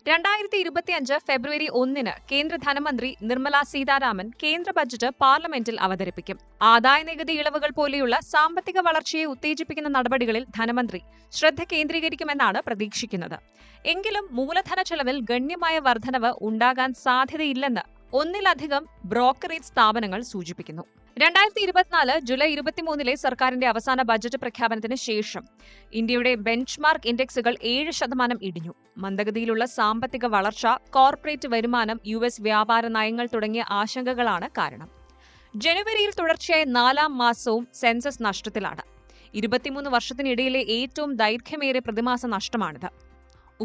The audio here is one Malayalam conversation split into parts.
2025 ഫെബ്രുവരി 1 കേന്ദ്ര ധനമന്ത്രി നിർമ്മല സീതാരാമൻ കേന്ദ്ര ബജറ്റ് പാർലമെന്റിൽ അവതരിപ്പിക്കും. ആദായനികുതി ഇളവുകൾ പോലെയുള്ള സാമ്പത്തിക വളർച്ചയെ ഉത്തേജിപ്പിക്കുന്ന നടപടികളിൽ ധനമന്ത്രി ശ്രദ്ധ കേന്ദ്രീകരിക്കുമെന്നാണ് പ്രതീക്ഷിക്കുന്നത്. എങ്കിലും മൂലധന ചെലവിൽ ഗണ്യമായ വർധനവ് ഉണ്ടാകാൻ സാധ്യതയില്ലെന്ന് ഒന്നിലധികം ബ്രോക്കറേജ് സ്ഥാപനങ്ങൾ സൂചിപ്പിക്കുന്നു. 2024 ജൂലൈ 23 സർക്കാരിന്റെ അവസാന ബജറ്റ് പ്രഖ്യാപനത്തിന് ശേഷം ഇന്ത്യയുടെ ബെഞ്ച്മാർക്ക് ഇൻഡെക്സുകൾ 7% ഇടിഞ്ഞു. മന്ദഗതിയിലുള്ള സാമ്പത്തിക വളർച്ച, കോർപ്പറേറ്റ് വരുമാനം, US വ്യാപാര നയങ്ങൾ തുടങ്ങിയ ആശങ്കകളാണ് കാരണം. ജനുവരിയിൽ തുടർച്ചയായ 4ാം മാസവും സെൻസസ് നഷ്ടത്തിലാണ്. 23 വർഷത്തിനിടയിലെ ഏറ്റവും ദൈർഘ്യമേറിയ പ്രതിമാസ നഷ്ടമാണിത്.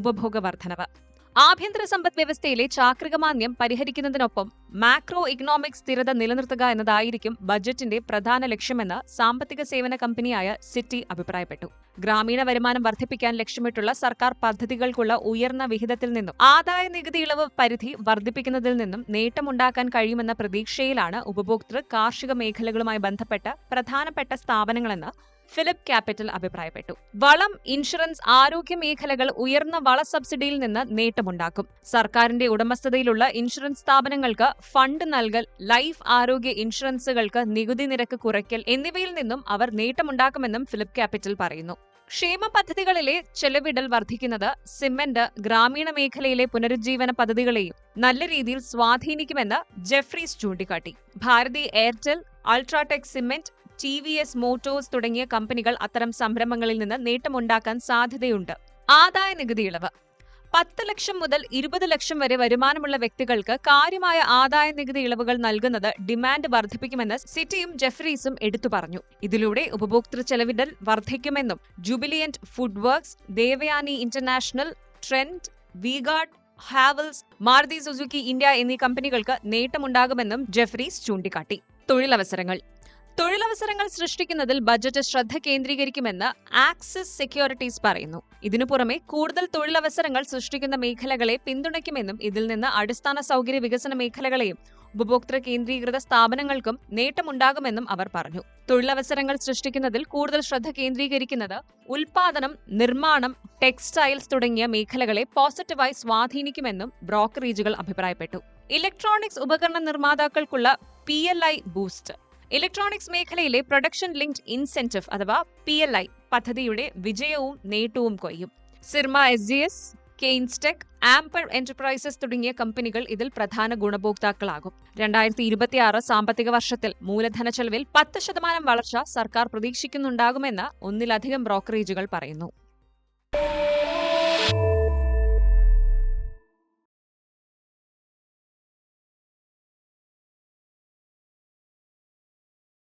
ഉപഭോഗ വർധനവ്. ആഭ്യന്തര സമ്പദ് വ്യവസ്ഥയിലെ ചാക്രികമാന്ദ്യം പരിഹരിക്കുന്നതിനൊപ്പം മാക്രോ ഇക്കണോമിക് സ്ഥിരത നിലനിർത്തുക എന്നതായിരിക്കും ബജറ്റിന്റെ പ്രധാന ലക്ഷ്യമെന്ന് സാമ്പത്തിക സേവന കമ്പനിയായ സിറ്റി അഭിപ്രായപ്പെട്ടു. ഗ്രാമീണ വരുമാനം വർദ്ധിപ്പിക്കാൻ ലക്ഷ്യമിട്ടുള്ള സർക്കാർ പദ്ധതികൾക്കുള്ള ഉയർന്ന വിഹിതത്തിൽ നിന്നും ആദായ നികുതി ഇളവ് പരിധി വർദ്ധിപ്പിക്കുന്നതിൽ നിന്നും നേട്ടമുണ്ടാക്കാൻ കഴിയുമെന്ന പ്രതീക്ഷയിലാണ് ഉപഭോക്തൃ കാർഷിക മേഖലകളുമായി ബന്ധപ്പെട്ട പ്രധാനപ്പെട്ട സ്ഥാപനങ്ങളെന്ന് ഫിലിപ്പ് ക്യാപിറ്റൽ അഭിപ്രായപ്പെട്ടു. വളം, ഇൻഷുറൻസ്, ആരോഗ്യ മേഖലകൾ ഉയർന്ന വള സബ്സിഡിയിൽ നിന്ന് നേട്ടമുണ്ടാക്കും. സർക്കാരിന്റെ ഉടമസ്ഥതയിലുള്ള ഇൻഷുറൻസ് സ്ഥാപനങ്ങൾക്ക് ഫണ്ട് നൽകൽ, ലൈഫ് ആരോഗ്യ ഇൻഷുറൻസുകൾക്ക് നികുതി നിരക്ക് കുറയ്ക്കൽ എന്നിവയിൽ നിന്നും അവർ നേട്ടമുണ്ടാക്കുമെന്നും ഫിലിപ്പ് ക്യാപിറ്റൽ പറയുന്നു. ക്ഷേമ പദ്ധതികളിലെ ചെലവിടൽ വർദ്ധിക്കുന്നത് സിമന്റ്, ഗ്രാമീണ മേഖലയിലെ പുനരുജ്ജീവന പദ്ധതികളെയും നല്ല രീതിയിൽ സ്വാധീനിക്കുമെന്ന് ജെഫ്രീസ് ചൂണ്ടിക്കാട്ടി. Bharti Airtel, UltraTech cement, TVS motors തുടങ്ങിയ കമ്പനികൾ അത്തരം സംരംഭങ്ങളിൽ നിന്ന് നേട്ടമുണ്ടാക്കാൻ സാധ്യതയുണ്ട്. ആദായ നികുതി ഇളവ്. 10 ലക്ഷം മുതൽ 20 ലക്ഷം വരെ വരുമാനമുള്ള വ്യക്തികൾക്ക് കാര്യമായ ആദായ നികുതി ഇളവുകൾ നൽകുന്നത് ഡിമാൻഡ് വർദ്ധിപ്പിക്കുമെന്ന് സിറ്റിയും ജെഫ്രീസും എടുത്തു പറഞ്ഞു. ഇതിലൂടെ ഉപഭോക്തൃ ചെലവിടൽ വർദ്ധിക്കുമെന്നും ജൂബിലിയന്റ് ഫുഡ് വർക്ക്സ്, ദേവയാനി ഇന്റർനാഷണൽ, ട്രെൻഡ്, വിഗാർഡ്, ഹാവൽസ്, മാരുതി സുസുക്കി ഇന്ത്യ എന്നീ കമ്പനികൾക്ക് നേട്ടമുണ്ടാകുമെന്നും ജെഫ്രീസ് ചൂണ്ടിക്കാട്ടി. തൊഴിലവസരങ്ങൾ സൃഷ്ടിക്കുന്നതിൽ ബജറ്റ് ശ്രദ്ധ കേന്ദ്രീകരിക്കുമെന്ന് ആക്സിസ് സെക്യൂരിറ്റീസ് പറയുന്നു. ഇതിനു പുറമെ കൂടുതൽ തൊഴിലവസരങ്ങൾ സൃഷ്ടിക്കുന്ന മേഖലകളെ പിന്തുണയ്ക്കുമെന്നും ഇതിൽ നിന്ന് അടിസ്ഥാന സൗകര്യ വികസന മേഖലകളെയും ഉപഭോക്തൃ കേന്ദ്രീകൃത സ്ഥാപനങ്ങൾക്കും നേട്ടമുണ്ടാകുമെന്നും അവർ പറഞ്ഞു. തൊഴിലവസരങ്ങൾ സൃഷ്ടിക്കുന്നതിൽ കൂടുതൽ ശ്രദ്ധ കേന്ദ്രീകരിക്കുന്നത് ഉൽപാദനം, നിർമ്മാണം, ടെക്സ്റ്റൈൽസ് തുടങ്ങിയ മേഖലകളെ പോസിറ്റീവായി സ്വാധീനിക്കുമെന്നും ബ്രോക്കറേജുകൾ അഭിപ്രായപ്പെട്ടു. ഇലക്ട്രോണിക്സ് ഉപകരണ നിർമ്മാതാക്കൾക്കുള്ള PLI ബൂസ്റ്റ്. ഇലക്ട്രോണിക്സ് മേഖലയിലെ പ്രൊഡക്ഷൻ ലിങ്ക്ഡ് ഇൻസെന്റീവ് അഥവാ PLI പദ്ധതിയുടെ വിജയവും നേട്ടവും കൊയ്യും. സിർമ SGS, കെയ്ൻസ്ടെക്, ആംപർ എന്റർപ്രൈസസ് തുടങ്ങിയ കമ്പനികൾ ഇതിൽ പ്രധാന ഗുണഭോക്താക്കളാകും. 2026 സാമ്പത്തിക വർഷത്തിൽ മൂലധന ചെലവിൽ 10% വളർച്ച സർക്കാർ പ്രതീക്ഷിക്കുന്നുണ്ടാകുമെന്ന് ഒന്നിലധികം ബ്രോക്കറേജുകൾ പറയുന്നു.